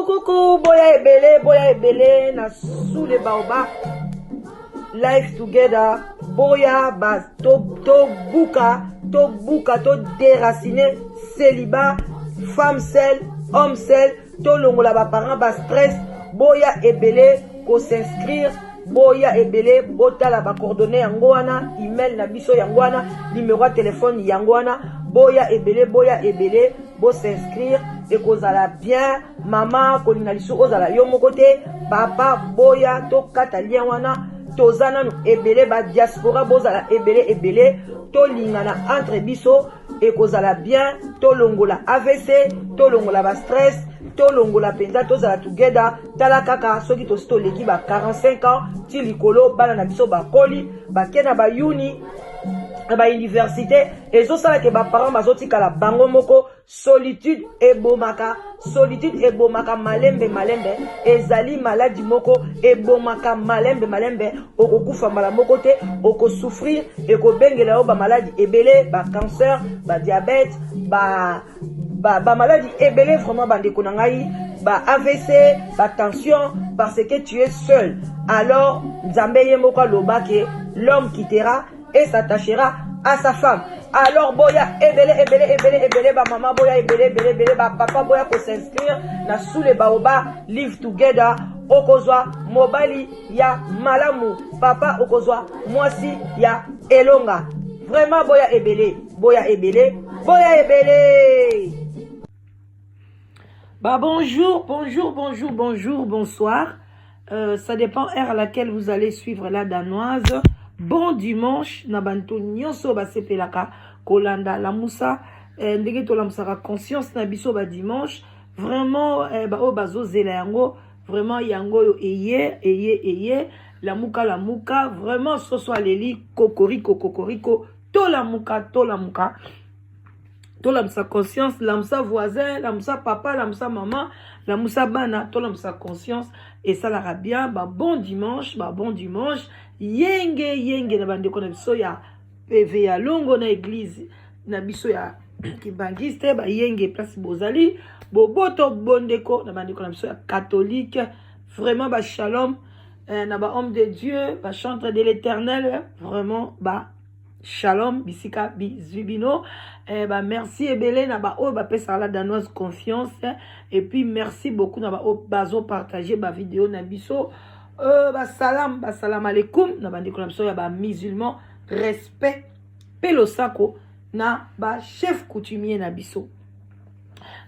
Coucou, boya ebele na sous les baobab. Life together, boya bas to buka, to déraciner célibat, femme seule, homme seul, to longola ba parents ba stress, boya ebele ko s'inscrire, boya ebele botala ba coordonnées yango wana, email na biso yango wana, numéro de téléphone yango wana, boya ebele bo s'inscrire et kozala bien, maman kolinga lisu ozala yo moko te, papa boya to kata lien wana. Tozana nu ebele ba diaspora bozala ebele to lingana entre biso et kozala bien to longola AVC to longola ba stress to longola penza tozala together tala kaka soki to leki ba 45 ans ti likolo bana na biso ba koli ba kena ba uni ba université ezosala ke ba parents bazotikala bango moko solitude ebomaka malembe ezali maladie moko ebomaka malembe okokufa mbala moko te okosouffrir ekobengela yo ba maladie ebele ba cancer ba diabète ba maladie ebele vraiment bandeko na ngai ba AVC ba tension parce que tu es seul. Alors Nzambe ye moko aloba ke l'homme quittera et s'attachera à sa femme. Alors boya ebele ba maman boya ebele ba papa boya ko s'inscrire na sous les baobab live together okozwa mobali ya malamu papa okozwa mwasi ya elonga. Vraiment boya ebele. Bah bonjour, bonsoir. Ça dépend heure à laquelle vous allez suivre la danoise. Bon dimanche, nabanto nyonso ba sepelaka kolanda la musa ndenge to la musaka conscience na biso ba dimanche vraiment ba o bazo zela yango vraiment yango yo eye la muka vraiment ce soit leli kokoriko to la muka to la musa conscience la musa voisin la musa papa la musa maman la musa bana to la musa conscience et ça la bien bon dimanche yenge na bandeko na biso ya PV ya longo na église na biso ya kibangiste ba yenge place bozali boboto bondeko na bandeko na biso ya catholique vraiment ba shalom na ba homme de Dieu ba chantre de l'Éternel vraiment ba shalom bisika bizubino ba merci ebele na ba o ba pesa la danoise confiance et puis merci beaucoup na ba o bazo partager ba vidéo na biso salam alaikum na bandeko na biso ya ba musulman respect pelo sako na ba chef coutumier na biso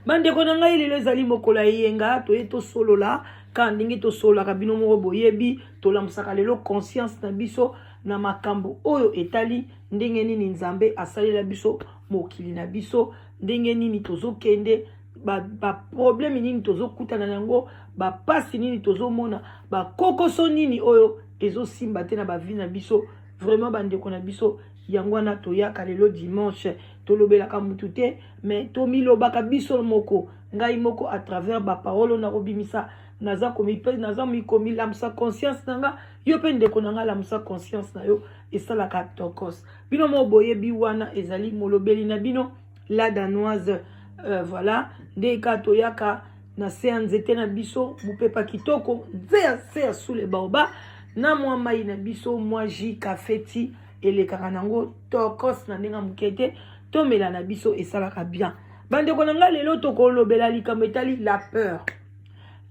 bandeko na ngai lelo ezali mokola yenga to eto solo la kan ndingi to solo ka bino moko boyebi to lamusaka lelo conscience na biso na makambo oyo etali ndenge nini Nzambe asalela biso mokili na biso ndenge nini tozokende ba problème nini tozokutana nango ba pasi nini tozomona ba kokoso nini oyo ezosimba te na ba vie na biso vraiment bandeko na biso yango na toyaka lelo dimanche tolobelaka mutu te mais tomilobaka biso moko ngai moko à travers ba parole na kobimisa naza komi lamusa conscience nanga yo pe ndeko nanga lamusa conscience na yo esalaka tokos bino mo boyebi wana ezali molobeli na bino la danoise voilà ndeka toyaka na se nzete na biso mupepa kitoko nzea sous les baobab na mwa mai na biso mwa ji kafeti elekaka nango tokos na ndenga mukete tomela na biso esalaka bien bandeko nanga lelo tokolobela likambo etali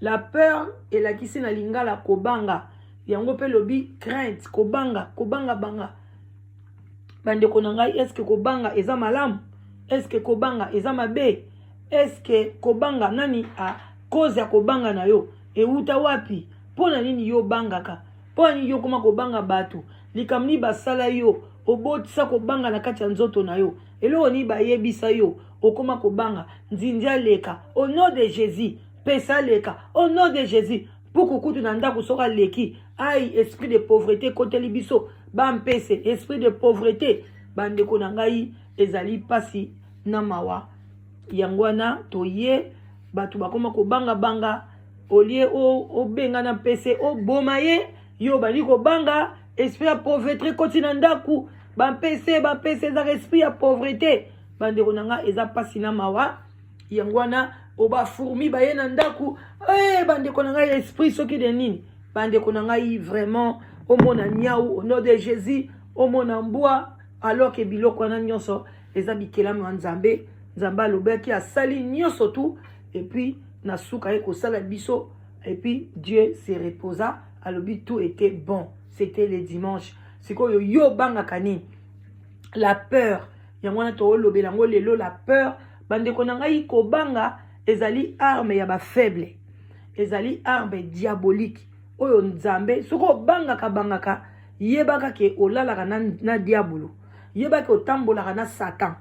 la peur elakisi na lingala kobanga yango pe lobi crainte kobanga banga bandeko na ngai est-ce que kobanga eza malamu est-ce que kobanga eza mabe est-ce que kobanga nani a cause ya kobanga na yo euta wapi pona nini yo bangaka pona nini yo koma kobanga bato likamni basala yo obotisa kobanga na kati ya nzoto na yo eloko ni bayebisa yo okoma kobanga nzindia leka au nom de Jésus pesa leka au nom de Jésus pukukutu na ndako soka leki ai esprit de pauvreté kote libiso bampese esprit de pauvreté bandeko na ngai ezali pasi na mawa yangwana toye batu bakoma ko banga olie o benga na pese o bomaye yo bali ko banga esprit ya pauvreté kotina ndaku ba pese za esprit ya pauvreté bande konanga eza pasi na mawa yangwana o ba fourmi ba ye na ndaku bande konanga esprit soki de nini bande konanga vraiment au mona niaou au nom de Jésus au mona mbwa alors que biloko na nyonso eza bikela mu nzambe nzamba lobeki asali nyonso tout et puis na suka eko sala biso et puis Dieu se reposa alobi tout était bon. C'était le dimanche. C'est quoi yo banga kani la peur yangwana to lobela ngo lelo la peur bande konanga ko banga ezali arme ya ba faible ezali arme diabolique oyo nzambe soko banga ka yebaka ke olala na diabolo yebaka otambola na Satan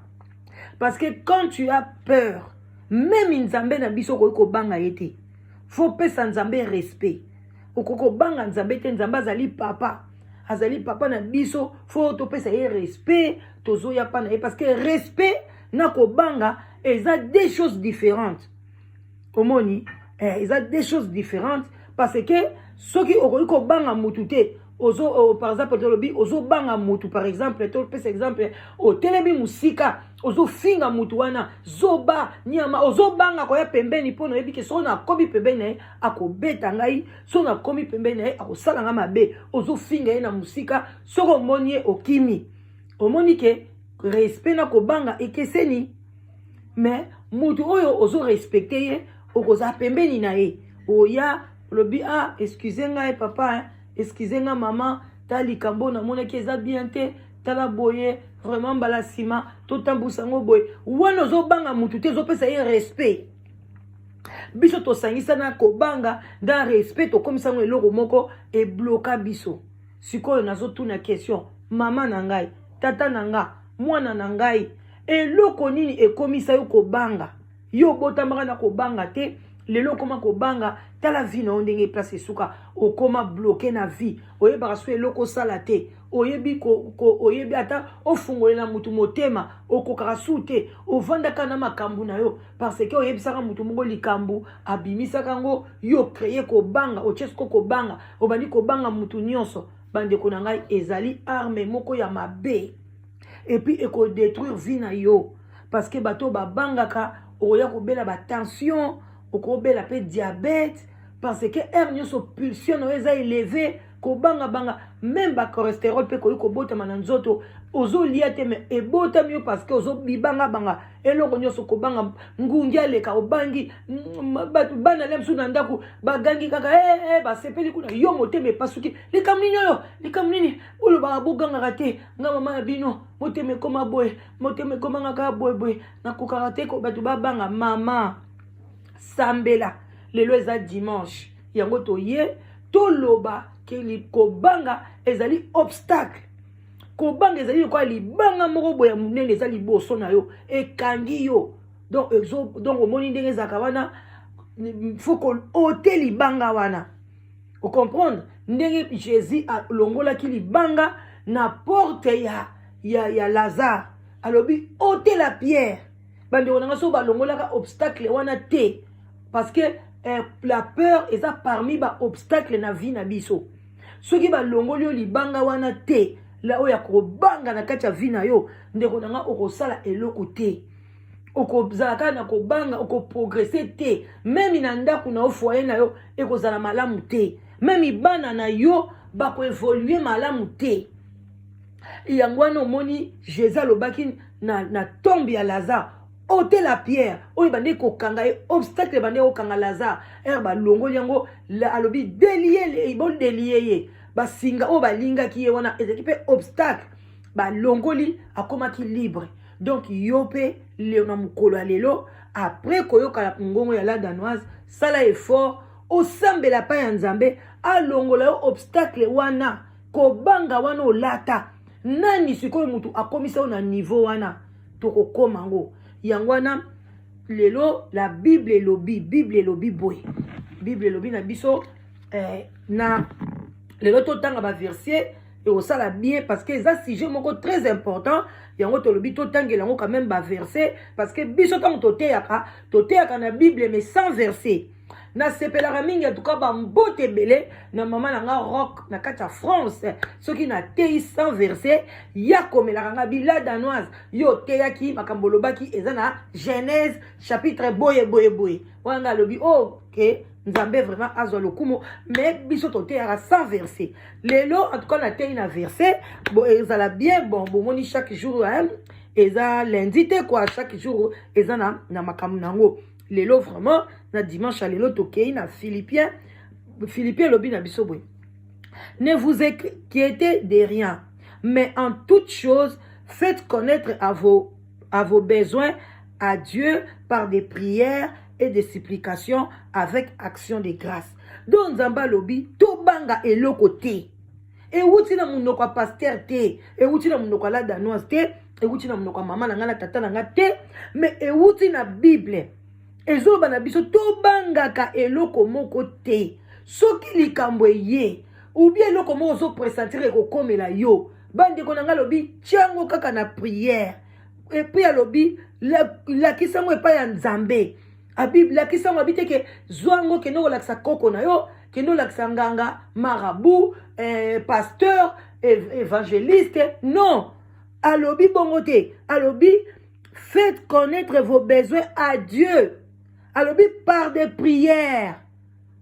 parce que quand tu as peur même nzambe na biso ko banga yete faut pesa nzambe respect okoko banga nzambe te nzambe azali papa na biso faut to pesa ye respect tozo ya pa na ye parce que respect na ko banga eza des choses différentes omoni eza des choses différentes parce que soki okoko banga mutu te ozo par exemple tolobi ozo banga mutu par exemple to pesa exemple o telebi musika ozo finga mutu wana zoba nyama ozo banga ko ya pembeni pono yebi ke so na kobi pembeni akobeta ngai so na komi pembeni akosala nga mabe ozo finga ye na musika soko monie okimi omoni ke respect na ko banga ekeseni mais mutu oyo ozo respecter ye okoza pembeni na ye oya lobi excusez ngai papa excusez nga maman tali kambo na mona ki eza bien te tala boye vraiment bala sima to tambusa ngo boye wana zo banga mutu te zo pesa ye respect biso to sangisa na ko banga dans respect to komisa ngo eloko moko e bloka biso sikoyo nazo tuna question mama na ngai tata na nga mwana na ngai eloko nini ekomisa yo ko banga yo botambaka na ko banga te lelo koma ko banga tala vie na ndenge place suka okoma bloqué na vie oyeba so eloko sala te oyebi oyebi ata ofungolela mutu motema okokaka sute ovandaka na makambu na yo parce que oyebisaka mutu mongo likambu abimisaka ngo yo créer ko banga ochesko ko banga obandi ko banga mutu nyonso bande ko na ngai ezali arme moko ya mabe et puis eko détruire vie na yo parce que bato ba bangaka oya ko bela ba tension okobela pe diabète parce que nyonso pulsion eza élevé ko banga même ba cholestérol pe ko bota mananzoto ozo liate me ebota mieux parce que ozo bibanga eloko nyonso ko banga ngungia leka obangi batu bana lemsu na ndaku bagangi kaka ba sepeli kuna yo moteme pasuki likamnini olo ba buganga kate nga mama na bino moteme koma boy moteme koma ngaka boy na ko karate ko batu babanga mama sambela lelo eza dimanche yango toye toloba ke kobanga ezali obstacle kobanga ezali kwa libanga moko boya munene ezali boso na yo ekangi yo donc omoni ndenge ezaka wana faut ko ôter libanga wana o comprendre ndenge Jésus alongolaki libanga na porte ya Lazare alobi ôter la pierre bande onanga so balongolaka obstacle wana te parce que la peur est parmi ba obstacle na vie na biso soki ba longolio libanga wana te la oya ko banga na kati ya vie na yo ndeko nanga okosala eloko te okozalaka na ko banga oko progresser te même na ndaku na foyer na yo ekozala malamu te même bana na yo ba ko évoluer malamu te yangwana omoni Jésus alobaki na tombe ya Lazare ôter la pierre oyo bande ko kanga obstacle bande ko kanga Lazare ba longoli yango alobi délier bon délier ba singa o ba linga ki wana ezeki pe obstacle ba longoli akomaki libre donc yope leona mukolo alelo après koyoka ngongo ya la danoise sala effort osambela pa ya nzambe alongola yo obstacle wana ko banga wana olata nani sikoyo mutu akomisa na niveau wana toko komango yangwana lelo la Bible elobi boy Bible elobi na biso na lelo to tanga ba verset et au ça bien parce que ça sujet moko très important yango tolobi to tangelango quand même ba verset parce que biso tango toteyaka na Bible mais sans verset na sepelaka mingi en tout cas ba mbote belé na mama na nga rock na kati ya France soki na tei sans verset ya komelaka nga bila danoise yo teyaki makambo lobaki eza na Genèse chapitre boye wanga lobi ok Nzambe vraiment azwa lokumo mais biso toteyaka sans verset lelo en tout cas na tei na verset bon ezala bien bon bomoni chaque jour eza lundi te quoi chaque jour eza na makambo nango lelo vraiment na dimanche lelo tokei na Philippiens lobi na biso boy ne vous inquiétez de rien mais en toute chose faites connaître à vos besoins à Dieu par des prières et des supplications avec action de grâce. Donc Nzamba lobi to banga eloko te. E wuti na munoko pasteur te, e wuti na munoko la danoise te, e wuti na munoko mama na ngala tata na nga te, mais e wuti na Bible. Ezo bana biso to banga ka eloko moko te. Soki likambo ye, ou bien eloko moko zo pressentir ko komela yo. Bande ko na nga lobi tiango kaka na prière. Et puis alobi la kisango epa ya Nzambe. A Bible la kisango abite ke zwango ke no laksa koko na yo, ke no laksa nganga marabout, pasteur, évangéliste, non. Alobi bongote, alobi faites connaître vos besoins à Dieu. Alobi par des prières.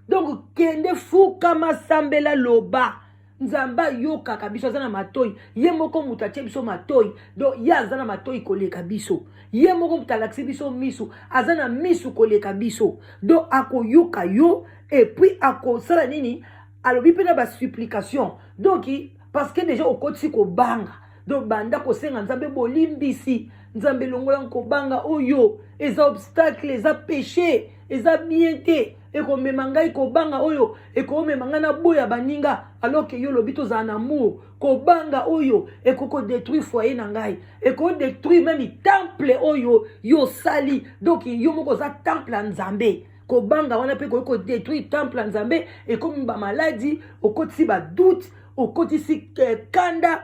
Donc kende fou kama sambela loba. Nzamba yoka kabiso zana matoi ye moko mutache biso matoi do ya zana matoi koleka biso ye moko mutalaksi biso misu azana misu koleka biso do ako yoka yo et puis ako sala nini alobi pena ba supplication donc parce que déjà okoti ko banga do banda ko senga Nzambe bolimbisi Nzambe longola ko banga oyo eza obstacle eza péché eza bienté et qu'on me mangai ko banga oyo et qu'on me mangana boya baninga alors que yo lobito za en amour ko banga oyo et ko détruire foyer nangai et ko détruire même temple oyo yo sali donc yo moko za temple Nzambe ko banga wana pe ko détruire temple Nzambe et comme ba maladie au koti ba doute au koti si kanda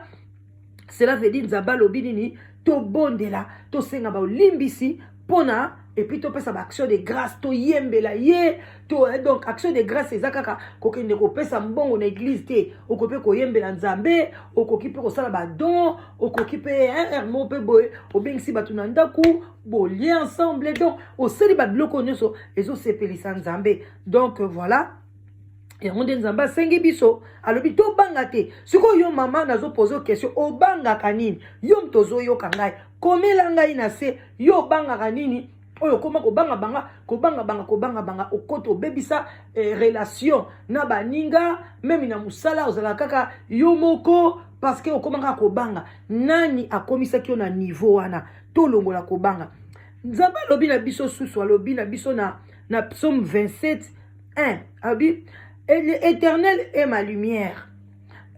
cela veut dire Nzamba lobi nini to bondela to senga ba limbisi pona et puis tu pesa action de grâce to yembela ye to donc action de grâce ezakaka ko kende ko pesa mbongo na église te o ko pe ko yembela Nzambe o ko kipe ko sala ba don o ko kipe hermo pe boy o bengsi batu na ndaku bo lien ensemble donc o seli ba bloko nyoso ezo sepelisa Nzambe donc voilà. Et on dit Nzamba sengi biso alobi to banga te siko yo mama nazo poser question o banga kanini yo mtozo yo kangai komela ngai na se yo banga kanini oyo koma ko banga banga okoto bebisa relation na baninga même na musala ozala kaka yo moko parce que okoma ko banga nani akomisa ki na niveau wana to longola ko banga Nzamba lobi na biso susu lobi na biso na psaume 27:1 abi et l'Éternel est ma lumière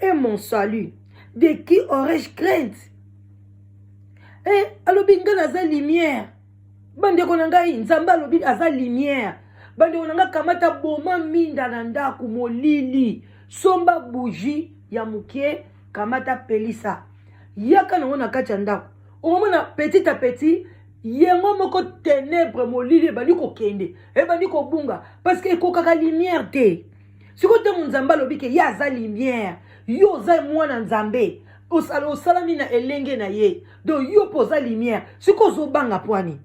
et mon salut. De qui aurais-je crainte? Et alobi ngana za lumière. Bande konanga Nzamba alobi aza lumière. Bande konanga kamata boma minda na ndaku molili. Somba bougie ya mukie kamata pelisa. Yaka na na kati ya ndaku. Omona petit à petit yengo moko ténèbre molili bandi ko kende. E bandi ko bunga parce que ko kaka lumière te. Si vous avez Nzamba lobike ya za lumière, yo za mwana Nzambe, osalami na elenge na ye, do yo poza lumière, si ko zo banga poani.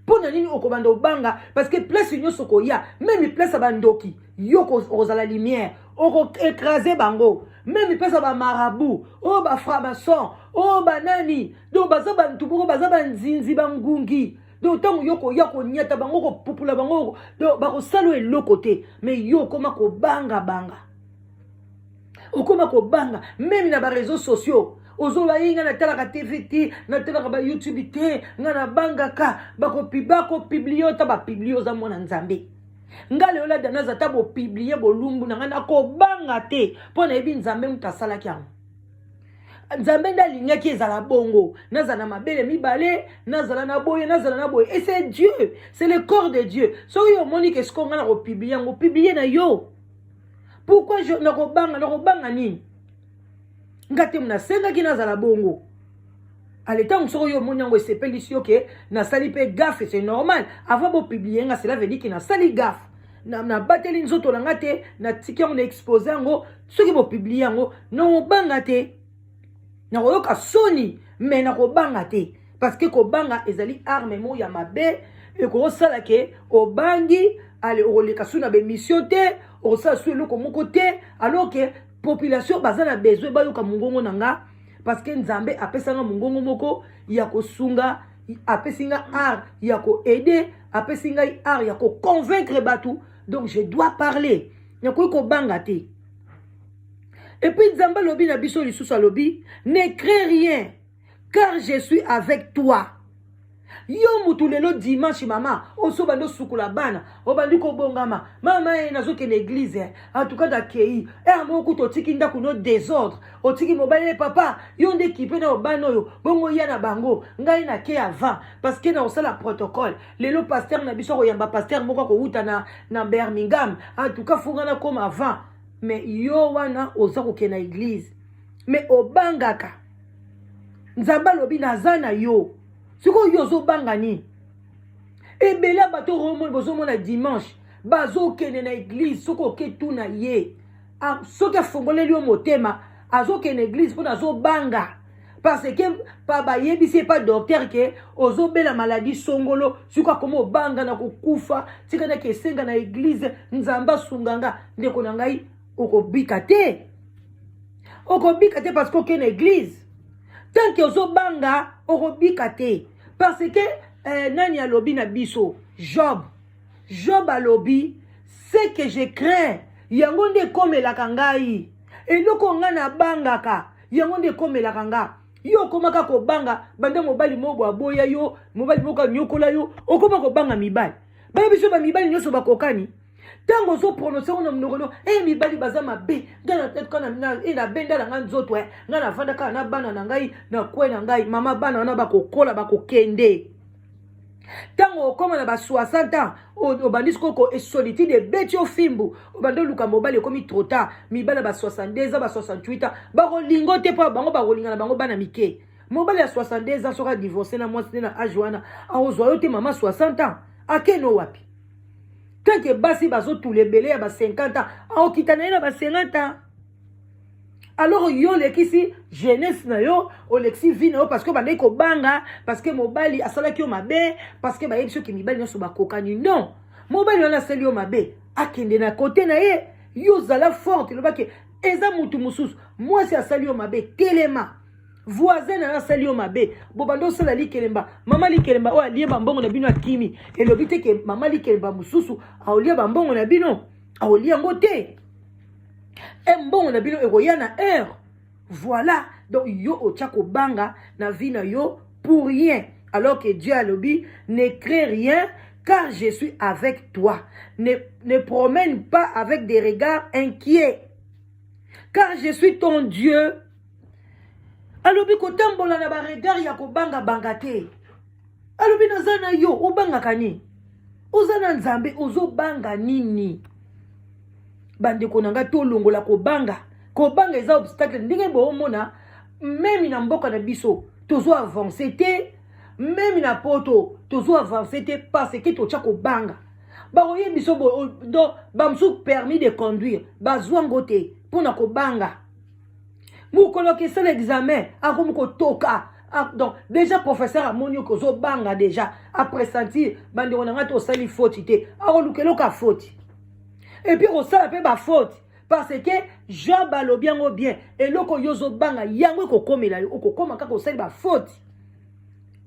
Pona nini okobanda obanga parce que place nyoso ko ya, même place abandoki, yo ko za la lumière, oko écraser bango, même place ba marabout, o ba franc-maçon, o ba nani, do baza bantu boko baza banzinzi bangungi. Donc tant yoko yako nyata bango ko popula bango do bako salo eloko te mais yo koma ko banga okoma ko banga même na ba réseaux sociaux ozola yinga na tala ka TV te na tala ka ba YouTube te ngana banga ka bako publier ta ba publier za mwana Nzambe ngale ola dana za ta bo publier bolumbu na ngana ko banga te pona ebi Nzambe mutasala kyamo Nzambe ndalinga ki ezala bongo nazala mabele mibale nazala na boye et c'est Dieu, c'est le corps de Dieu. So yo moni que ce qu'on a publié na yo. Pourquoi je na robanga ni ngate mna senga ki nazala bongo aletango soko yo monyango esepeli si oke nasali pe gaffe c'est normal avant bo publier nga cela veut dire que nasali gaffe na bateli nzoto na ngate na tiki yango na exposer yango soki bo publier yango no banga te na koyoka soni mais na kobanga te parce que kobanga ezali arme mo ya mabe e ko sala ke obangi ale oleka suna be mission te o sa su eloko moko te alors que population baza na besoin bayoka mongongo nanga parce que nzambe apesanga mongongo moko ya kosunga apesinga art ya ko aider apesinga art ya ko convaincre batu donc je dois parler na ko banga te. Et puis nzambe lobi na biso lisusu lobi ne crains rien car je suis avec toi. Yo mutu lelo dimanche mama oso bando sukula bana obandi ko bongama mama nazo ke l'église en tout cas d'accueillir moko to tiki ndako no désordre otiki mobile papa yo nde kipe na obano yo bongo ya na bango ngai na ke avant parce que na osala protocole lelo pasteur na biso ko yamba pasteur moko ko uta na Birmingham en tout cas fungana comme avant mais yo wana oza ko ke na église mais obangaka nzamba lobi nazana yo siko yozo bangani ebela bato romo bozo mona dimanche bazo kene na église soko ke tuna ye soki fongoleli yo motema azo kene église pour azo banga parce que pa ba yebisi pas docteur ke ozo bela maladie songolo siko komo banga na kokufa tika na kesenga na église nzamba sunganga ndeko na ngai okobika te parce que kene église tant que ozo banga okobika te parce que nani alobi na biso Job alobi c'est que je crains yango nde komelaka ngai eloko nga na bangaka yango nde komelaka nga yo komaka kobanga banda mobali mobo aboya yo mobali moko nyokola yo okoma kobanga mibali ba biso ba mibali nyoso bakokani tango zo prononcer on mnogono mibali baza mabe ngana tête kana na benda na nzoto ngana fanda kana na bana na ngai na kwe na ngai mama bana na bakokola bakokende tango okoma na ba 60 ans obandisiko ko solitude beti ofimbu obando luka mobali komi trop tard mibala ba 62 ans ba 68 ans bakolingo te pa bango bakolinga na bango bana mike mobali ya 62 ans soka divorcer na mwasi na age wana aozwa yo te mama 60 ans akeno wapi tant que basi bazo tous les belé à 50 ans au kitana na 50 ans alors yo lekisi jeunesse na yo o lexi vie na yo parce que bandai ko banga parce que mobali asala ki yo mabe parce que ba yebiso ki mibali nyoso bakokani non mobali wana seli yo mabe akende na côté na ye yo zala forte lo bake eza mutu mususu moi si asali yo mabe telema voisin na sali yo mabe bobando sala likelemba mama likelemba o alie bambongo na bino akimi elobite ke mama likelemba mususu aolia bambongo na bino aolia ngote mbongo na bino eroya na heure voilà donc yo ochako banga na vie na yo pour rien alors que Dieu a lobi ne crains rien car je suis avec toi ne promène pas avec des regards inquiets car je suis ton Dieu. Alobi kotambola na ba regard ya kobanga banga te. Alobi nazana yo obanga kani. Ozana nzambe ozo banga nini. Bande konanga to longola kobanga. Kobanga eza obstacle ndenge bo mona même na mboka na biso tozo avancer te même na poto tozo avancer te parce que to tcha kobanga. Ba oye biso do bamsu permis de conduire bazwango te pona kobanga. Moukolo que c'est l'examen, akomuko toka. Donc déjà professeur a monio kozo banga déjà après sentir bande onanga to sali faute te. Akolukelo ka faute. Et puis on sala pe ba faute parce que Job alobiango bien et loko yozo banga yango ko komela yo ko koma ka ko sali ba faute.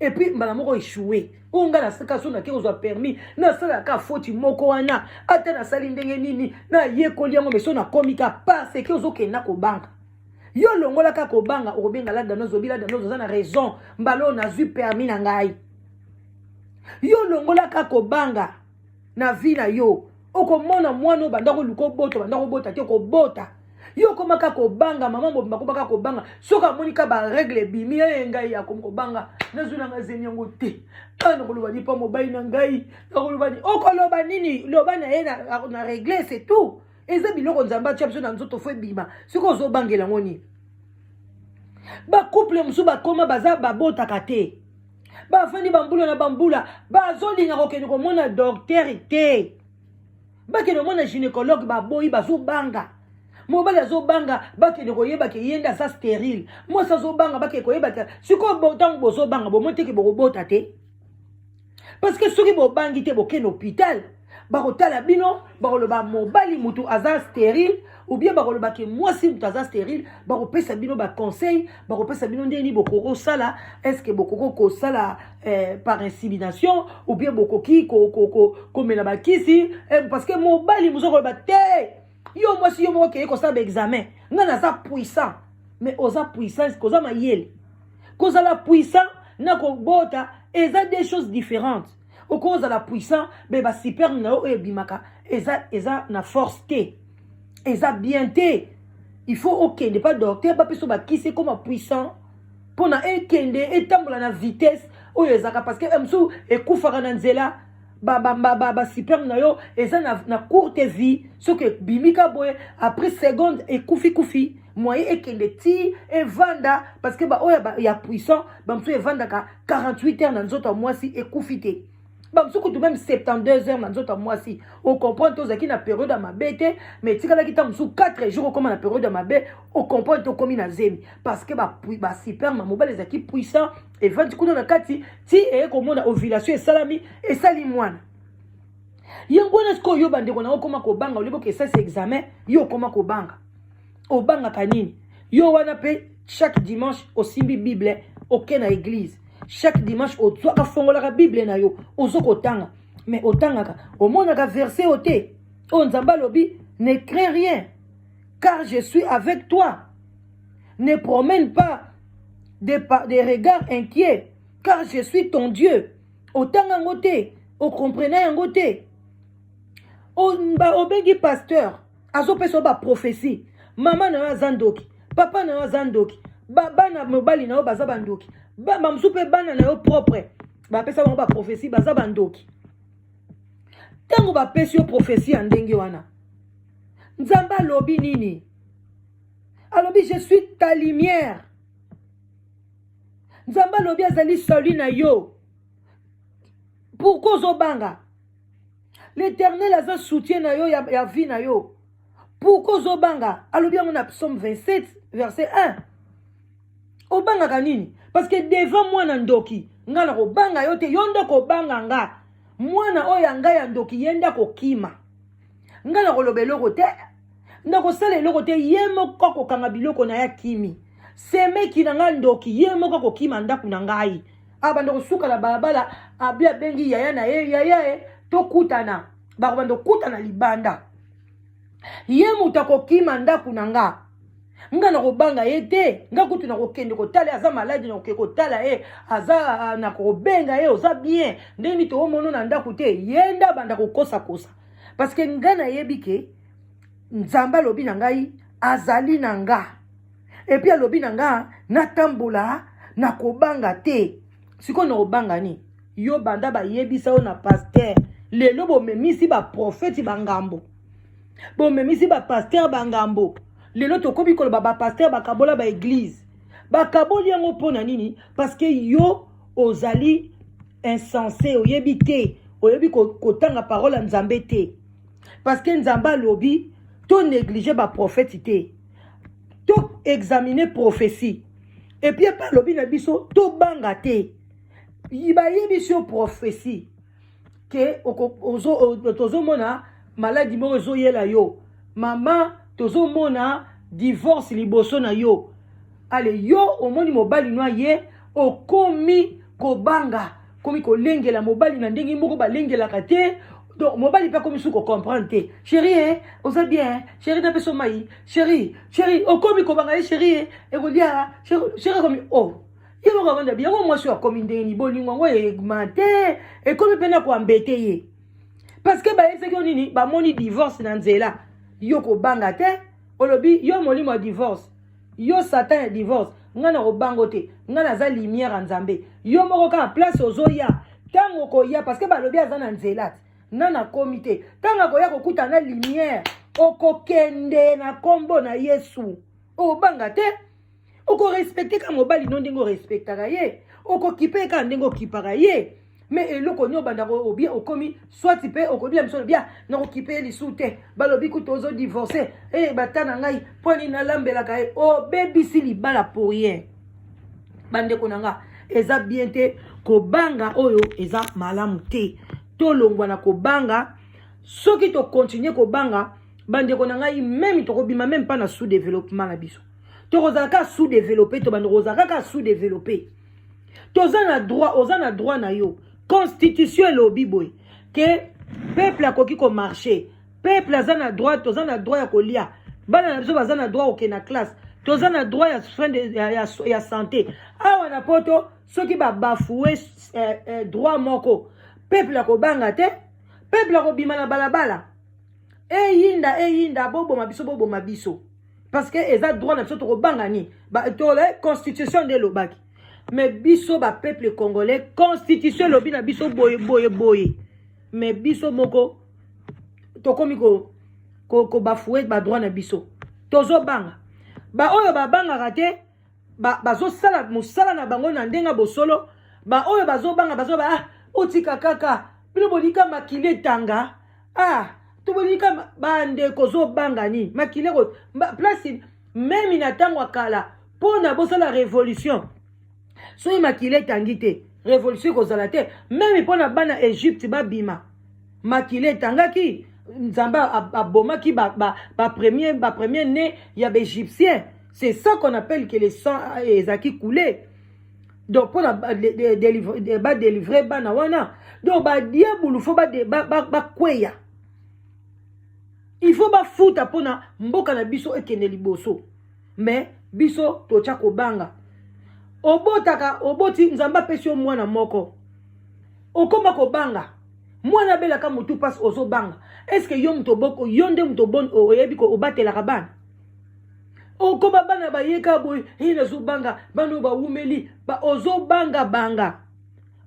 Et puis mbala moko échoué. Onga na saka sona ke ozo permis na sala ka faute moko wana ata na sali ndenge nini na yekoli yango meso na komika parce que ozo kena ko banga. Yo longola ka kobanga okobenga la danozo bila danozo za na raison mbalo na zui permis na ngai. Yo longola ka kobanga na vie na yo okomona mwana bandako luko boto bandako bota te ko bota. Yo komaka kobanga mama mobimba kobaka kobanga soka monika ba règle bimi ngai ya kobanga nazuna ngazeni yango te. Kana koloba ni pa mobile na ngai nakoloba ni okoloba nini loba na ye na régler c'est tout. Eza biloko nzamba tia biso na nzoto fo bima siko zo bangela ngoni ba couple musu ba koma baza babota kate ba fandi bambula na bambula ba zolinga kokende komona docteur te ba kende mona gynécologue ba boyi bazo banga mobali azobanga bakende koyeba ke yenda sa stérile mwasi azobanga bakende koyeba ke sikoyo ntango bozobanga bomoteke bokobota te parce que soki bobangi te bokende hôpital bakotala bino bakoloba mobali mutu aza stérile ou bien bakoloba ke mwasi mutu aza stérile bakopesa bino baconseil bakopesa bino ndeni bokokosala est ce que bokokosala par insémination ou bien bokoki komela bakisi parce que mobali mozokoloba te yo mwasi yo moko keye kosala examen nga naza puissant mais oza puissance koza mayele kozala puissant na kobota eza des choses différentes okozala puissant mais ba super na yo ebimaka eza na force te eza bien te il faut okende pas docteur ba peso bakisi comme puissant pona ekende etambola na vitesse oyo ezaka parce que msu ekufaka na nzela ba super na yo eza na courte vie ce que bimika boye après seconde ekufi moyen ekende ti evanda parce que ba oya ya puissant ba msu evanda ka 48 heures na nzoto mwasi ekufi te ba msu kutu même 72 heures na nzoto mwasi on comprend to zaki na période ya mabete mais tikala kita msu 4 jours comme na période ya mabe on comprend to komi na zemi parce que ba super na mobile zaki puissant et 20 kuna na kati ti e komona ovulation esalami esali mwana yango na sko yo bande kona okoma ko banga olibo ke ça c'est examen yo koma ko banga obanga kanini yo wana pe chaque dimanche osimbi bible oke na église chaque dimanche otswaka fongola ka bible na yo ozoko tanga mais otangaka omona ka verset ote o nzamba lobi ne crains rien car je suis avec toi ne promène pas des regards inquiets car je suis ton Dieu otanga ngote o comprenez ngote obengi pasteur azopesa ba prophétie mama na yo zandoki papa na yo zandoki baba na mobali na yo baza bandoki bamsu mpe bana na yo propre bapesa bango baprophétie baza bandoki ntango bapesi yo prophétie ya ndenge wana nzambe alobi nini alobi je suis ta lumière nzambe alobi azali soli na yo pourquoi ozobanga l'éternel aza soutien na yo ya vie na yo pourquoi ozobanga alobi yango na psaume 27 verset 1 obangaka nini parce que devant mwana ndoki nga na kobanga yo te yo nde kobanga nga mwana oyo ya ngai ya ndoki ye nde akokima nga na koloba eloko te nde kosala eloko te ye moko akokanga biloko na ya kimi semeki na nga ndoki ye moko akokima ndako na ngai abanda kosuka na balabala abi abengi yaya na ye yaya tokutana bakobanda kokutana libanda ye moto akokima ndako na nga nga na kobanga ye te nga kutu na kokende kotala aza maladi na koke kotala ye aza na kobenga ye oza bien ndeni to omono na ndako te ye nda banda kokosa parce que nga na yebi ke nzamba lobi na ngai azali na nga et puis alobi na nga natambola na kobanga te siko na kobanga ni yo banda ba yebisa yo na pasteur lelo bomemisi ba prophète bangambo bomemisi ba pasteur bangambo lelo tokobi koloba ba pasteur bakabola ba église bakaboli yango pona nini parce que yo ozali insensé oyebi te oyebi kotanga parole nzambe te parce que nzamba lobi to négliger ba prophète te to examiner prophétie et puis pa lobi na biso to banga te yiba yebiso prophétie que tozomona maladie moko ezoyela yo mama tozomona divorce liboso na yo ale yo omoni mobali no ye okomi kobanga komi kolengela mobali na ndenge moko balengelaka te donc mobali pa komi suko comprendre te chérie oza bien chérie na peso mai chérie okomi kobanga ye chérie ekolia chérie komi oh il va rendre bien moi sur comme ndeni bolingo ngo augmenter et comme pena ko embêter ye parce que ba ese ko nini ba moni divorce na nzela yo ko banga te olobi yo moli mo divorce yo satan divorce ngana ko bango te ngana za lumière nzambe yo moko ka place ozoya tango ko ya parce que ba lobi azana nzela nana komite tango ko ya ko kuta na lumière okokende na kombo na Yesu o banga te oko respecter ka mobali non ndenge respectaka ye oko kipe ka ndenge okipaka ye mais eloko nyo banda ko bien okomi soit tu peux okobia mso bien na okipe lisute balobi ku tozo divorcer batana ngai poni na lambela ka o baby si libala pour rien bande konanga eza bien te kobanga oyo eza malamu te tolongwa na kobanga soki to continuer kobanga bande konanga même to kobima même pas na sous développement na biso to kozaka sous développé to bande kozaka sous développé tozana droit na yo constitution lobi boy que peuple akoki ko marcher peuple azana droit tozana droit ya kolia bana na biso bazana droit okena classe tozana droit ya soin ya santé awa na poto soki ba bafoué droit moko peuple akobanga te peuple akobima na balabala eyinda bobo mabiso parce que eza droit na biso to kobanga ni ba to la constitution de lobaki mais biso ba peuple congolais constitution lobi na biso boye mais biso moko to komi ko bafoué ba droit na biso tozo banga ba oyo ba banga raté bazo sala musala na bango na ndenga bosolo ba oyo bazo banga otika kaka bino bolika makile tanga to bolika bande kozo banga ni makile ko place même na tango akala pona bosala révolution so makile tangite révolution kozala te même pona bana Égypte babima makile tangaki nzamba abomaki ba premier né ya ba égyptien. C'est ça qu'on appelle que le sang est qui coulé. Donc pour délivrer bana wana donc ba diabulu faut ba kweya il faut ba futa pona mboka na biso ekene liboso mais biso tocha kobanga oboti nzamba pesio mwana moko okoma kobanga mwana bela ka mutu passe ozo banga est-ce que yo mutoboko yonde mutobon oyebi ko obatela kabana okoma bana bayeka boy nazo banga bano ba umeli ba ozo banga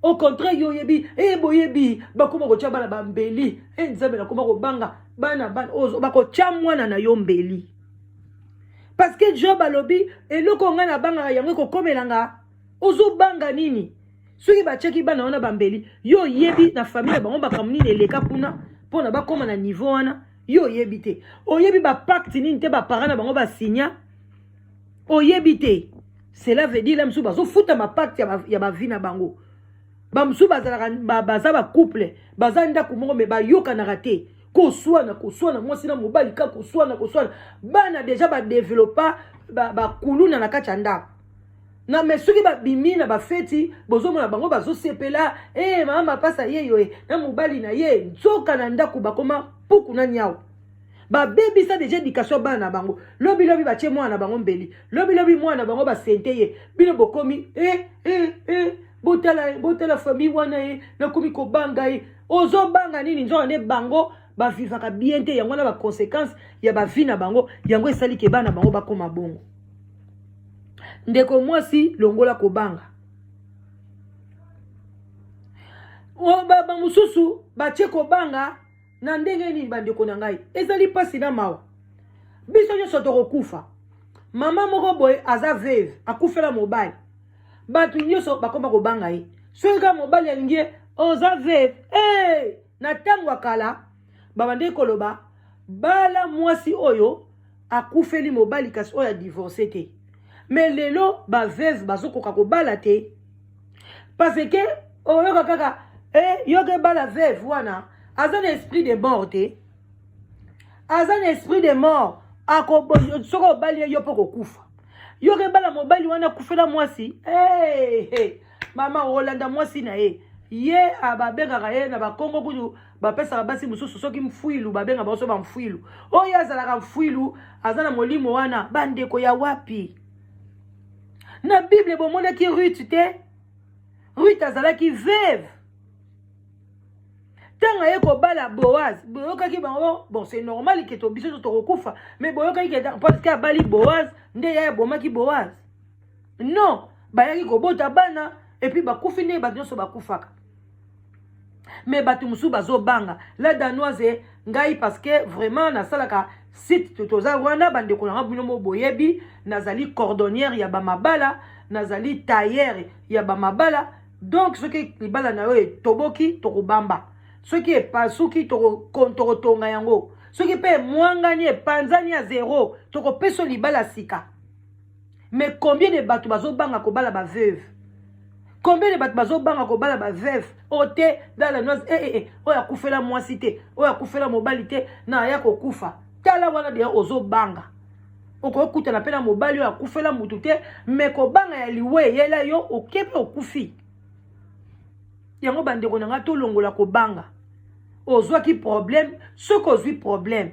au contraire yo yebi boyebi bakoma ko tia bana bambeli nzambe na koma ko banga bana ozo bako tia mwana na yo mbeli parce que Job alobi eloko nga na banga yango ko komelanga ozo banga nini soki ba cheki bana wana bambeli yo yebi na famille bango bakamuni eleka kuna pona bakoma na niveau wana yo yebi te oyebi ba pacte nini te ba parana bango ba signa oyebi te cela veut dire la msu bazo futa ma pacte ya ba vie na bango ba msu bazala baza ba couple baza ndako moko me ba yoka na raté koswana mwasi na mobali ka koswana bana déjà ba développer ba kuluna na kati ya ndako na mesuki ba bimina ba feti bozo mona bango bazo sepela mama pasa yeyo na mobali na ye nzoka na ndako bakoma puku na nyao ba baby ça déjà éducation bana bango lobi ba tie mwana bango mbeli lobi mwana bango ba senteye bino bokomi botala famille wana na komi ko banga ozo banga nini nzo ne bango ba vivaka bien te yango na ba conséquences ya ba vie na bango yango esali ke bana bango bakoma bongo ndeko mwasi longola kobanga ba mususu ba tie kobanga na ndenge nini bandeko na ngai ezali pasi na mawa biso nyonso tokokufa mama moko boye aza veuve akufela mobali batu nyonso bakoma kobanga ye soki ka mobali alingi oza veuve na ntango akala babande koloba bala mwasi oyo akufeli mobali kasi oyo adivorce te mais lelo ba veuve bazokoka kobala te parce que oyoka kaka yoke bala veuve wana aza na esprit de mort te aza na esprit de mort soko obali yo po kokufa yoke bala mobali wana kufela mwasi mama olanda mwasi na ye ababengaka ye na bakongo kudu bapesaka basi mosusu soki mfuilu babenga baso bamfuilu oyo azalaka mfuilu aza na molimo wana bandeko ya wapi na bible bomonaki Ruth te Ruth azalaki veuve tanga ye kobala Boaz boyokaki bango bon c'est normal que to biso to kokufa mais boyokaki que parce que abali Boaz nde ya bomaki Boaz non bayaki kobota bana et puis bakufi nde bato nyonso bakufaka mais bato musu bazobanga la danoise ngai parce que vraiment nasalaka site toza wana bandeko na bino mo boyebi nazali cordonnière ya bamabala nazali tailleur ya bamabala donc ce qui libala na yo toboki tokobamba ce qui est pasuki tokotonga yango ce qui pe mwangani epanzani ya zéro tokopeso libala sika. Mais combien de bateaux bazobanga kobala ba veuve? Combien de bateaux bazobanga kobala ba veuve? Ote dans la noise oya kufela mwasite oya kufela mobilité na ya kokufa tala wana de ozobanga okokuta na pena mobali oya kufela mutu te mais kobanga ya liwe yela yo okepe okufi yango bandeko na nga to longola kobanga ozwaki problème soko ozwi problème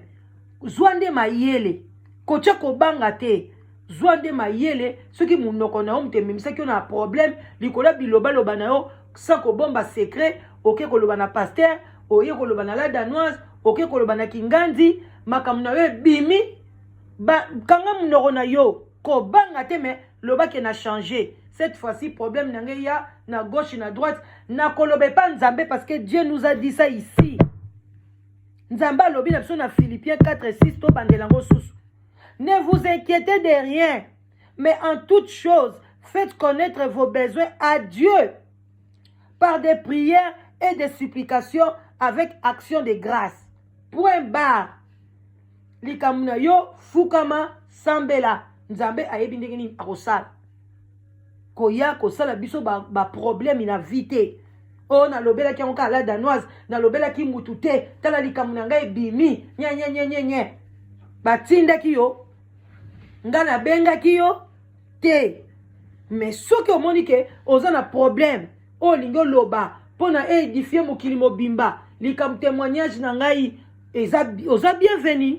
zwande mayele kocha kobanga te zwande mayele soki munoko na yo mtememisaki yo na problème likola biloba loba na yo sans kobomba secret oke koloba na pasteur oye koloba na la danoise oke koloba na kingandi makambo na yo bimi kanga munoko na yo kobanga te mais loba ke na changer. Cette fois-ci, problème n'a ya na gauche et na droite. Na kolobe pas Nzambe parce que Dieu nous a dit ça ici. Nzamba lobi na na Philippiens 4 et 6 to bandelango sous. Ne vous inquiétez de rien, mais en toute chose, faites connaître vos besoins à Dieu par des prières et des supplications avec action de grâce. Point barre. Likamuna yo fukama sambela. Nzambe ayebi ndenge nini akosala. Koya kosala biso ba problème ina vite. Oh na lobela ki onka la danoise, na lobela ki mutute, tala likamuna ngai bimi, nya. Batinda ki yo. Ngana benga ki yo te. Mais soki omoni ke oza na problème, o lingo loba pona édifier mokili mobimba, likam témoignage na ngai oza bienvenu.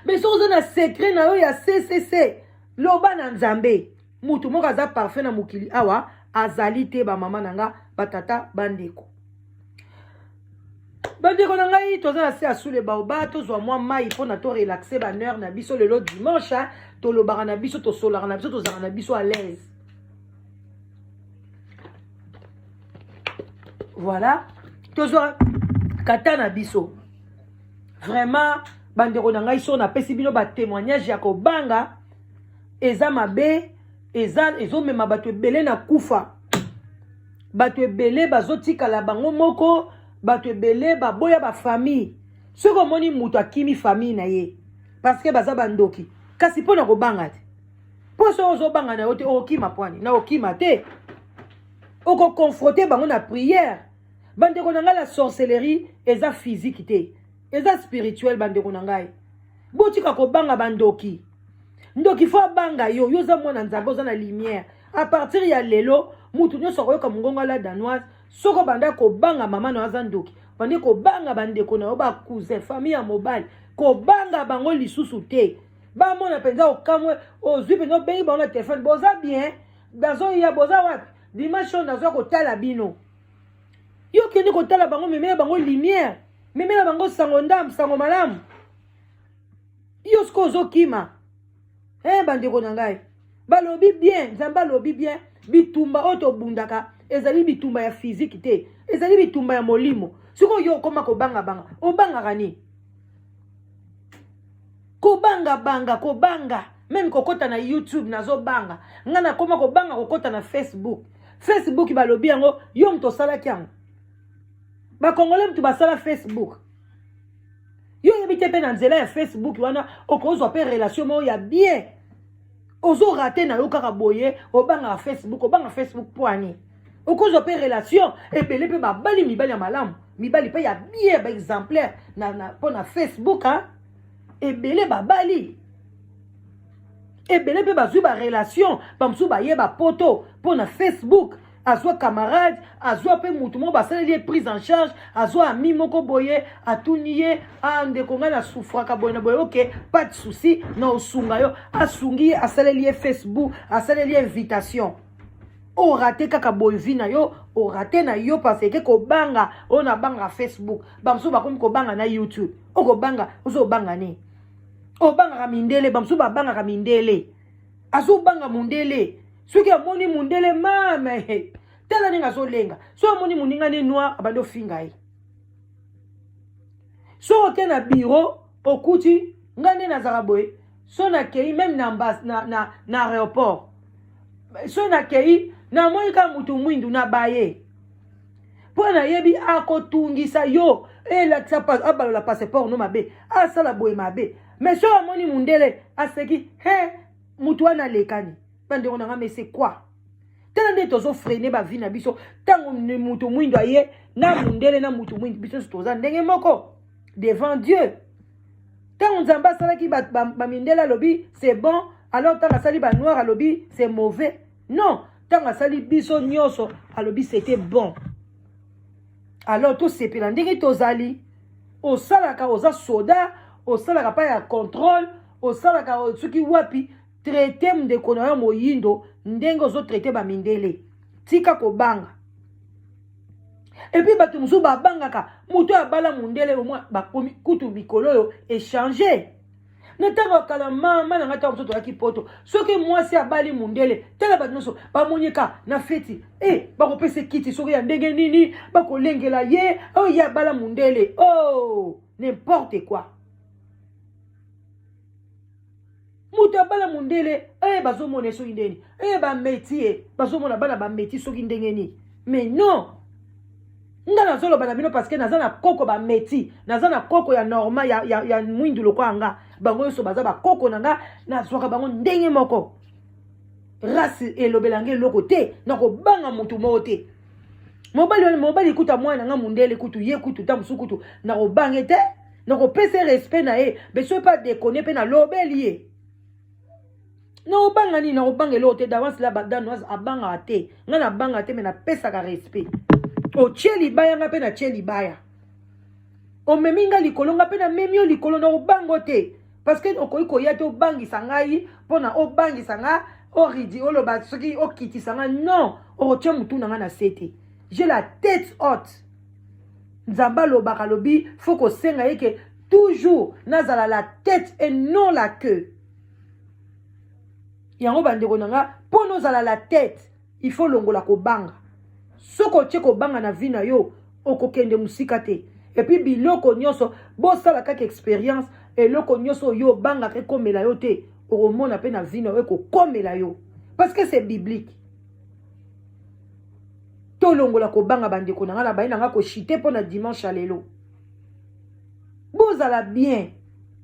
Mais so oza na secret na yo ya CCC, loba na Nzambe. Mutu moko aza parfait na mokili awa azali te ba mama nanga batata bandeko. Bandeko na ngai toza na se asule baoba tozwa mwa mai pona to relaxer ba heure na biso lelo dimanche to lobaka na biso to solaka na biso tozaka na biso à l'aise. Voilà, tozwa kata na biso. Vraiment bandeko na ngai so na pesi bino ba témoignage ya kobanga eza mabe ezomema bato ebele na kufa. Bato ebele bazotikala bango moko, bato ebele baboya ba famille. Soki omoni mutu akimi famille na ye parce que baza bandoki kasi pona kobanga te. Po so ozobanga na yo te okima pwani na okima te. Oko confronter bango na prière. Bandeko na ngai la sorcellerie eza physique te. Eza spirituel bandeko na ngai. Botika kobanga bandoki. Ndoki fo banga yo yoza mwana Nzambe oza na lumière. À partir ya lelo mutu nyonso koyoka mongonga la danoise soko banda ko banga mama na aza ndoki. Bande ko banga bandeko na yo ba cousin famille ya mobile ko banga bango lisusu te. Ba mona penza okamwe ozwi penza bengi bango na téléphone boza bien bazo ya boza wapi dimanche nazo ko tala bino. Yo kende ko tala bango memela bango lumière memela bango sango ndam sango malamu. Yo sko zo kima bandeko na ngai balobi bien Nzamba lobi bien bitumba oto bundaka ezali bitumba ya physique te ezali bitumba ya molimo. Siko yo koma ko banga obanga gani ko banga même kokota na YouTube nazo banga ngana koma ko banga kokota na Facebook balobi yango yo mto sala kyango ba kongole mtu basala Facebook yo yebite pe na nzela ya Facebook wana okozwa pe relation mo ya bien ozo raté na yo kaka boye obanga Facebook poani okozwa pe relation ebele pe babali mibali ya malamu mibali pe ya bien ba exemplaire na pona Facebook ebele babali ebele pe bazwi ba relation bamsu ba yeba poto pona Facebook azwa camarade azwa pe mutu mo basaleli prise en charge azwa ami moko boye atuniye ndeko nga na souffraka boye na boye ok pas de souci na osunga yo asungi asaleli Facebook asaleli invitation o raté kaka boye vina yo o raté na yo parce que ko banga ona banga Facebook bamsu bakomi ko banga na YouTube o ko banga ozo banga ni o banga ka mindele bamsu ba banga ka mindele azo banga mundele. Soki amoni mundele mama tela ninga zo lenga so amoni muninga ni noir abando finga yi so oke na bureau okuti ngande na zaraboy so na kei même na aéroport so na kei na moika mutu mwindu na baye po na yebi akotungisa yo la tsa abalo la passeport no mabe asala boye mabe mais so amoni mundele aseki mutu wana lekani bande on nga mais c'est quoi tena nde tozo freiner ba vie na biso tango mutu mwindu aye na mundele na mutu mwindu biso toza ndenge moko devant Dieu. Tant on zamba sala ki ba mindela lobi c'est bon, alors tant sali ba noir à lobi c'est mauvais. Non, tant sali biso nyoso à lobi c'était bon. Alors tout c'est pela ndenge tozali au salaka oza soda, au salaka pa ya contrôle, au salaka soki wapi traiter mdeko na yo moyindo ndenge ozo traiter ba mindele. Tika ko banga. Et puis bato musu ba bangaka muto ya bala mundele au moins ba komi kutu bikolo yo échanger. Nataka kala mama na ngata muso to yaki poto. Soki moi si abali mundele tela bato muso ba monyeka na feti. Ba ko pese kiti soki ya ndenge nini ba ko lengela ye oh ya bala mundele. Oh n'importe quoi. Muto ya bala mundele bazo mone so indeni. Ba métier bazo mona bana ba métier soki ndenge ni. Mais non. Nga na zolo bana bino parce que naza na koko ba meti naza na koko ya normal ya mwindu loko anga bango yoso baza ba koko nanga na swaka bango ndenge moko race elobelange loko te na ko banga mutu mote mobali kuta mwana nga mundele kutu ye kutu ta musu kutu na ko bange te na ko pese respect na ye beso pas déconner pe na lobeli ye na obanga ni na obanga lote d'avance la badanoise abanga te nga na banga te me na pesa ka respect o cheli baya nga pe na cheli baya o meminga likolo nga pe na memio likolo na obango te parce que okoyi koya te obangisa ngai pona obangisa nga oridi oloba soki okitisa nga non okotia mutu na nga na sete j'ai la tête haute nzamba lobaka lobi faut kosenga ye ke toujours nazala la tête et non la queue yango bandeko na nga po nozala la tête il faut longola kobanga soko tcheko banga na vie na yo okokende musika te et puis biloko nyoso bo sala kaka expérience et loko nyoso yo banga ke komela yo te oromona pe na vie na yo ko komela yo parce que c'est biblique to longola ko banga bandeko na ngala bayina nga ko chiter pour na dimanche à lelo bozala bien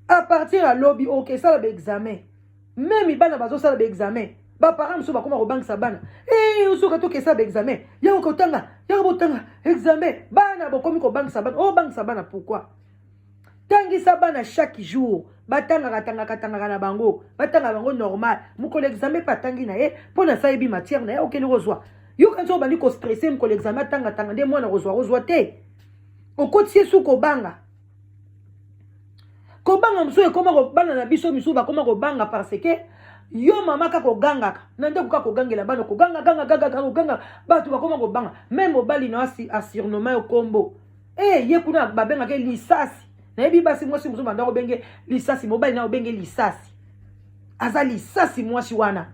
à partir à lobby OK ça le examen même ibana bazo ça le examen ba parents so ba koma ko bangisa bana usuka to kesa ba examen ya ko tanga examen bana bo komi ko bangisa bana bangisa bana pourquoi tangisa bana chaque jour batanga tanga na bango batanga bango normal muko l'examen pa tangi na ye pona sa yebi matière na ye OK le rozwa yo kanzo bani ko stresser muko l'examen tanga nde mwana rozwa te okotie su ko banga mso e koma ko bana na biso misu ba koma ko banga parce que yo mama ka ko gangaka nande ko ka ko gangela bana ko ganga batu ba koma ko banga même obali na assurnement yo kombo ye kuna babenga ke lisasi na yebi basi mwasi musu banda ko benge lisasi mobali na obenge lisasi aza lisasi mwasi wana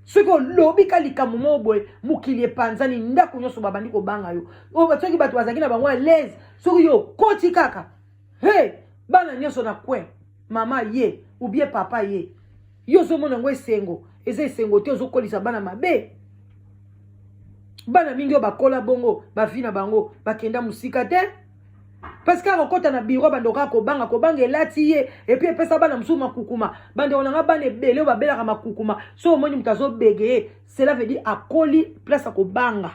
siko lobi kalika mumoboy mukili panzani ndako nyoso babandi ko banga yo o batsoki batu bazaki na bango l'aise soko yo koti kaka bana nyoso na kwe mama ye ou bien papa ye yo zo mona ngwe sengo eze sengo te zo kolisa bana mabe bana mingi bakola bongo ba fina bango bakenda musika te parce que akokota na biro bandoka ko banga elati ye et puis pesa bana musuma kukuma bande onanga bana ebele ba belaka makukuma so omoni mutazo bege cela veut dire akoli place ko banga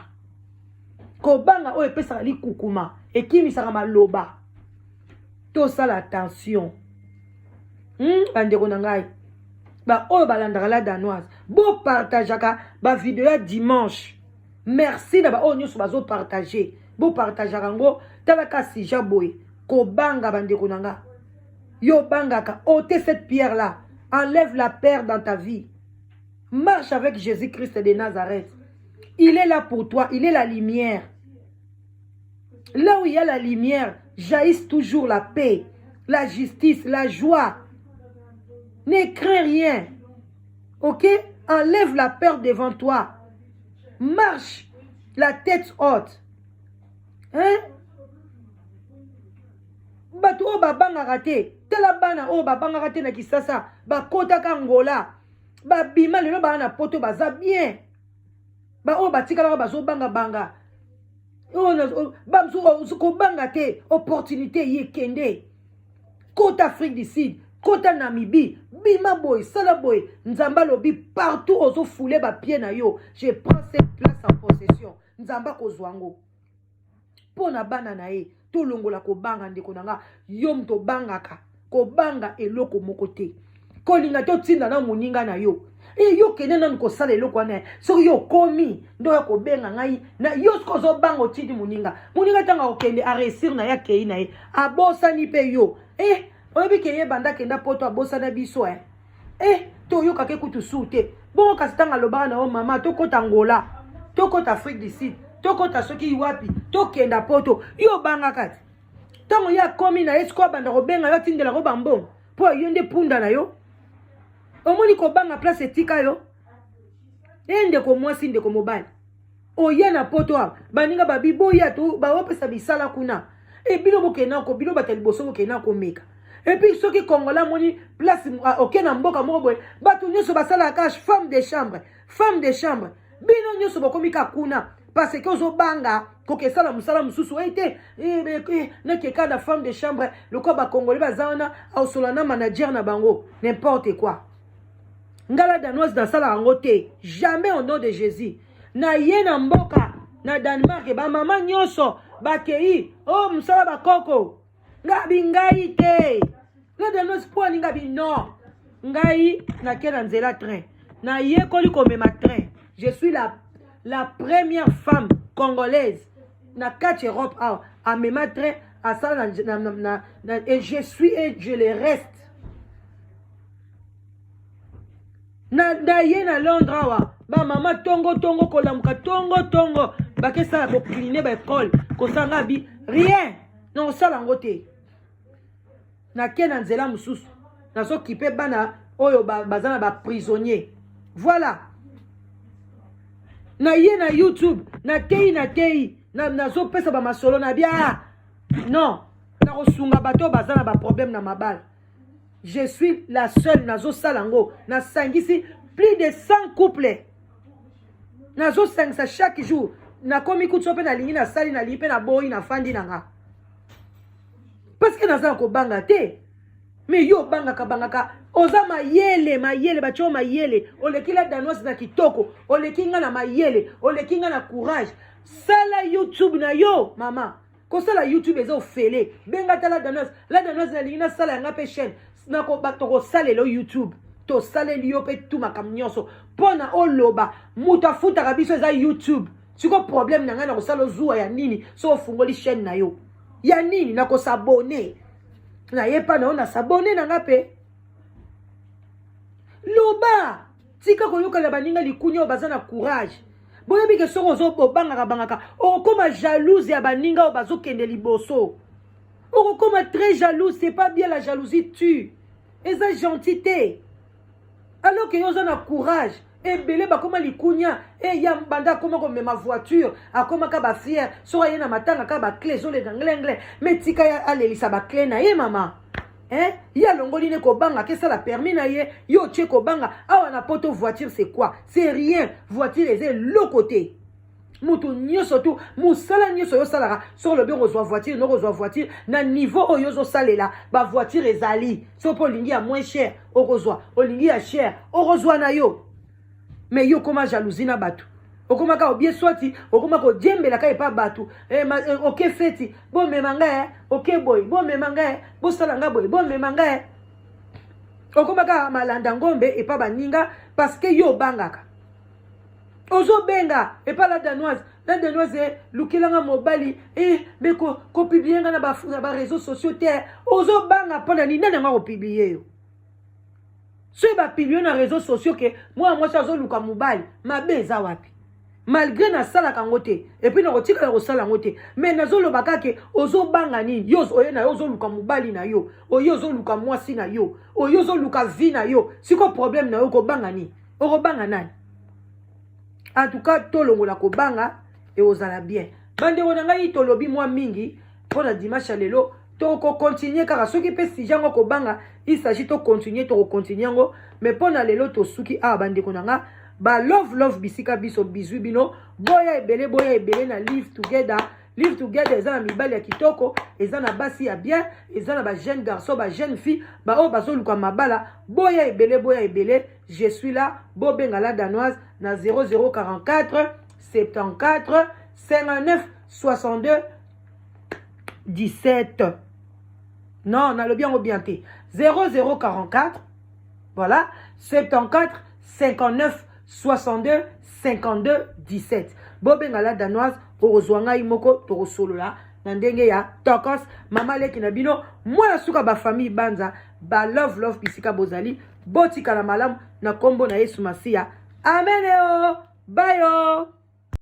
o epesa li kukuma ekimisaka maloba to sala attention bande konangai ba oyo balandaka la danoise bo partageaka ba vidéo ya dimanche merci na ba oyo nyonso bazo partager bo partageaka ngo talaka sija boy ko banga bandeko nanga yo bangaka ôtez cette pierre là enlève la peur dans ta vie marche avec Jésus-Christ de Nazareth il est là pour toi il est la lumière là où il y a la lumière jaillisse toujours la paix la justice la joie. Ne crains rien. Ok? Enlève la peur devant toi. Marche la tête haute. Hein? bato o babangaka te tala bana o babangaka te na Kisasa bakotaka Angola babima lelo bana na poto baza bien ba o batikala bazobanga banga kobanga te opportunité yekende côte Afrique du Sud côte Namibie bima boy sala boy nzamba lobi partout ozo foulé ba pied na yo je prends cette place en possession nzamba kozwango pona bana na ye to longola kobanga ndeko nanga yom to bangaka kobanga eloko moko te kolinga to tinda na moninga na yo e yo kene na kosala eloko na so yo komi ndo ya kobenga ngai na yo kozo bango tindi moninga tanga okende a réussir na ya kei na ye abosani pe yo oyebi ke ye banda kenda poto abosana biso to yo kake kutu sute bongo kasi tanga lobaka na o mama to kota Angola to kota Afrique du Sud to kota soki wapi to kenda poto yo banga kati tango ya komi na esko banda kobenga yo tindela ko bambon po yo nde punda na yo omoni ko banga place etika yo ende ko mwasi nde ko mobile oye na poto baninga babibo ya to baopesa bisala kuna bino bokena ko bino batali boso bokena ko meka et puis ceux qui Congola moni place aucun mboka moko boy bato nyoso basala cash femme de chambre bino nyoso bokomika kuna parce que ozo banga kokesala musala mususu ete na kekada femme de chambre le ko ba congolais bazana au solana manager na bango n'importe quoi ngala danoise dans sala angote jamais au nom de Jésus na yena mboka na Danemark ba mama nyoso bakei musala bakoko ngabi ngai te la danoise po ngabi non ngai na kena nzela train na ye koli komema train je suis la première femme congolaise na 4 Europe à mema train à ça et je suis et je le reste na ye na Londres awa ba mama tongo kolamuka tongo bakesa bo cleaner ba école ko sanga bi rien non sala ngote na kena nzela mususu na so kipe bana oyo bazana ba prisonnier voilà na ye na YouTube na tei na so pesa ba masolo na bia non na kosunga bato bazana ba problème na mabal je suis la seule nazo salango na sangisi plus de 100 couples nazo sangisa chaque jour na komi kutsope na lingi na sali na lipe na boyi na fandi na nga parce que naza ko banga te mais yo bangaka oza mayele bacho mayele olekila danoise na kitoko olekinga na mayele olekinga na courage sala YouTube na yo mama ko sala YouTube ezo fele benga tala danoise la danoise na lina sala nga pe chaîne na ko batoko sala lo YouTube to sala liyo pe tout makamnyoso pona oloba mutafuta kabiso za YouTube siko problème na nga na ko sala zuwa ya nini so fungoli chaîne na yo ya nini na ko s'abonner na yepa na ona s'abonner na ngape loba tika ko yoka la baninga likunyo bazana courage boyebi ke soko zo bangaka okoma jalouse ya baninga o bazokende liboso okoma très jalouse c'est pas bien la jalousie tue eza gentillité alors que yoza na courage ebele bakoma likunya ya mbanda koma ko mema voiture akoma ka ba fier so yena matanga ka ba clé zo le ngle mais tika ya alelisa ba clé na ye mama ya longoli ne ko banga ke ça la permis na ye yo tche ko banga awa na poto voiture c'est quoi c'est rien voiture est le côté mutu nyoso tu musala nyoso yo salara sur le bureau zo voiture no zo voiture na niveau oyo zo salela ba voiture ezali so po lingi ya moins cher okozwa olingi ya cher okozwa na yo mais yo koma jalousie na batu okoma ka obie swati okoma ko djembela ka epa batu ok feti bo memanga ok boy bo memanga bo salanga boy bo memanga okoma ka malanda ngombe epa baninga parce que yo bangaka ozo benga epa la danoise lukilanga mobali mais ko publier nga na ba réseaux sociaux terre ozo banga pona ni nana nga ko publier yo so ba publier na réseaux sociaux que moi ça zo luka mobali mabeza wapi malgré na sala kangote et puis na kotika na kosala ngote mais nazo lobaka ke ozo banga ni yo oye na yo zo luka mobali na yo oyo zo luka mwasi na yo oyo zo luka vie na yo siko problème na yo ko banga ni oko banga nani en tout cas tolongola ko banga et ozala bien bande wona ngai tolobi moi mingi pour la dimanche lelo toko continuer kaka soki pe si jango ko banga il s'agit to continuer to continuer ngo mais pona lelo to suki a bande konanga ba love bisika biso bizu bino boya ebele na live together eza na mibali ya kitoko eza na basi ya bien eza na ba jeune garçon ba jeune fille ba o bazo luka mabala boya ebele je suis là bobenga la danoise na 0044 74 59 62 17. Non, on a le bien au bien T. 0044, voilà, 74 59 62 52 17. Bobengala danoise, orozwanga imoko, torosolo la, nandenge ya, tokos, mama leki na bino, mwana suka ba famille banza, ba love bisika bozali, botika la malam, na kombo na Yesu Masia. Amen, bye.